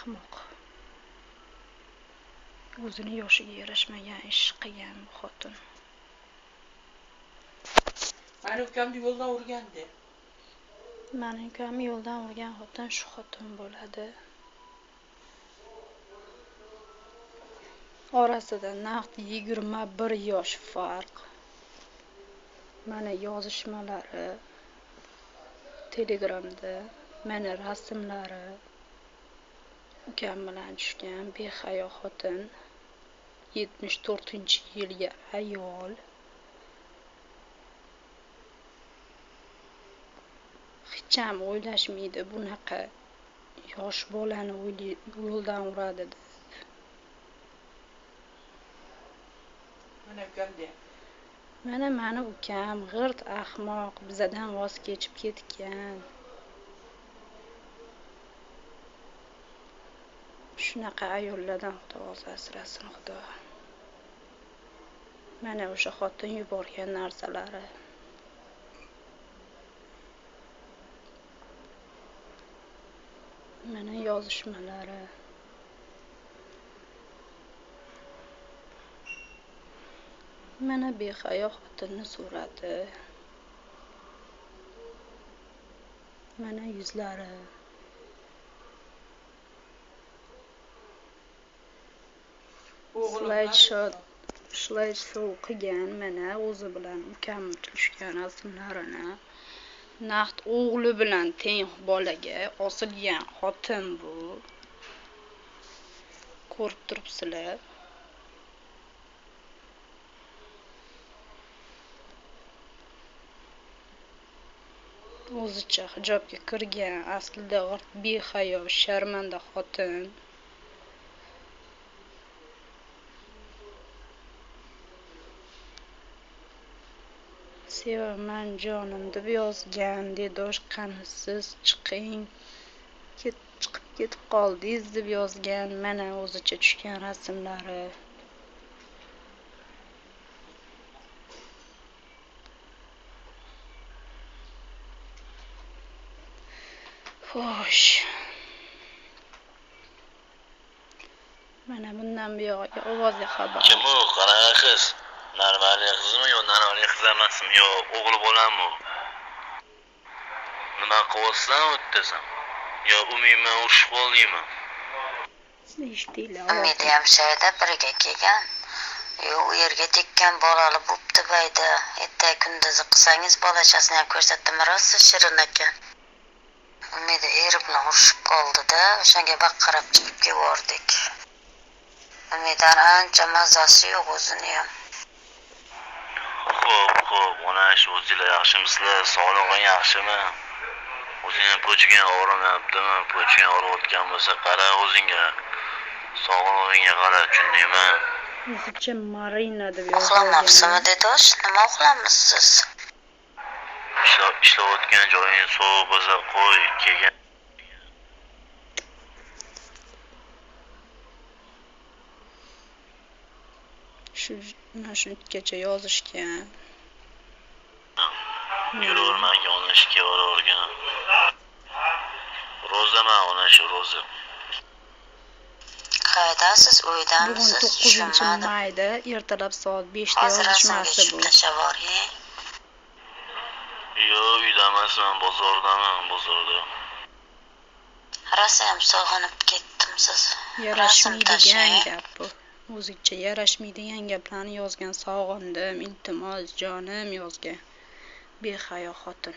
ahmoq. O'zini yoshiga yarashmagan ish qilgan bu xotin. Mani ukamni yo'ldan urgandi. Mani ukamni yo'ldan urgan xotin shu xotin bo'ladi. Orasida naqd 21 yosh farq. Mana yozishmalari Telegramda, mana rasmlari. Ukam bilan tushgan behayo xotin, 74-yilga ayol. Hech ham o'ylashmaydi bunaqa yosh bolani yo'ldan uradi deb. Mana ukamda. Mana mani ukam g'irt ahmoq, bizadan voz kechib ketgan. Shunaqa ayollardan Xudo o'zi asrasin Xudo. Mana o'sha xotin yuborgan narsalari. Mana yozishmalari. Mana behayo xotinni surati. Mana yuzlari. Slide-show qilgan, mana o'zi bilan ukam tushgan rasmlarini. Naqd o'g'li bilan teng bolaga osilgan xotin bu. Ko'rib turibsizlar. O'zicha hijobga kirgan, aslida behayo, sharmanda xotin. Sevaman jonim deb yozgan, dedosh qani siz chiqing, chiqib ketib qoldingiz deb yozgan. Mana o'zicha tushgan rasmlari. Xo'sh. Mana bundan buyog'iga ovozli xabar. Kim u? Qanaqa qiz? Normali qizmi yo normali qiz emasmi yo o'g'il bolami? Nima qilyapsan o'tdasan? Yo umuman urushib qoldingmi? Eshitdinglar. Umid hamshayda birga kelgan. U yerga tekkan bolali bo'pti bayda. Erta kunduzi qilsangiz bolachasini ham ko'rsatdim rosa shirin ekan. Umid eri bilan urushib qoldi-da, o'shanga baqirib chiqib keldik. Umiddan ancha mazasi yo'q o'zini ham. Xo'p, mana shu o'zinglar yaxshimisizlar? Sog'lig'ing yaxshimi? O'zingni po'chigan og'rimayaptimi? Po'chigan og'riyotgan bo'lsa qara o'zingga. Sog'lig'ingga qara, tushundingmi? O'zicha Marina deb yozgan. Uxlamabsizmi dedosh? Nima uxlamisiz? Ishlayotgan joying sovuq bo'lsa qo'y, kelgan. Shungacha yozishgan. Yuravermanga uni ishga boravergan. Ro'zaman ona shu ro'za. Qaydasiz uydamisiz? Bugun 9-mayda ertalab soat 5 da yozishmasi bu. Yo, uyda emasman, bozorda. Rosa ham sog'inib ketdim siz. Yarashmaydigan gap bu. O'zicha yarashmaydigan gaplarni yozgan, sog'indim, iltimos jonim yozgan. Behayo xotin.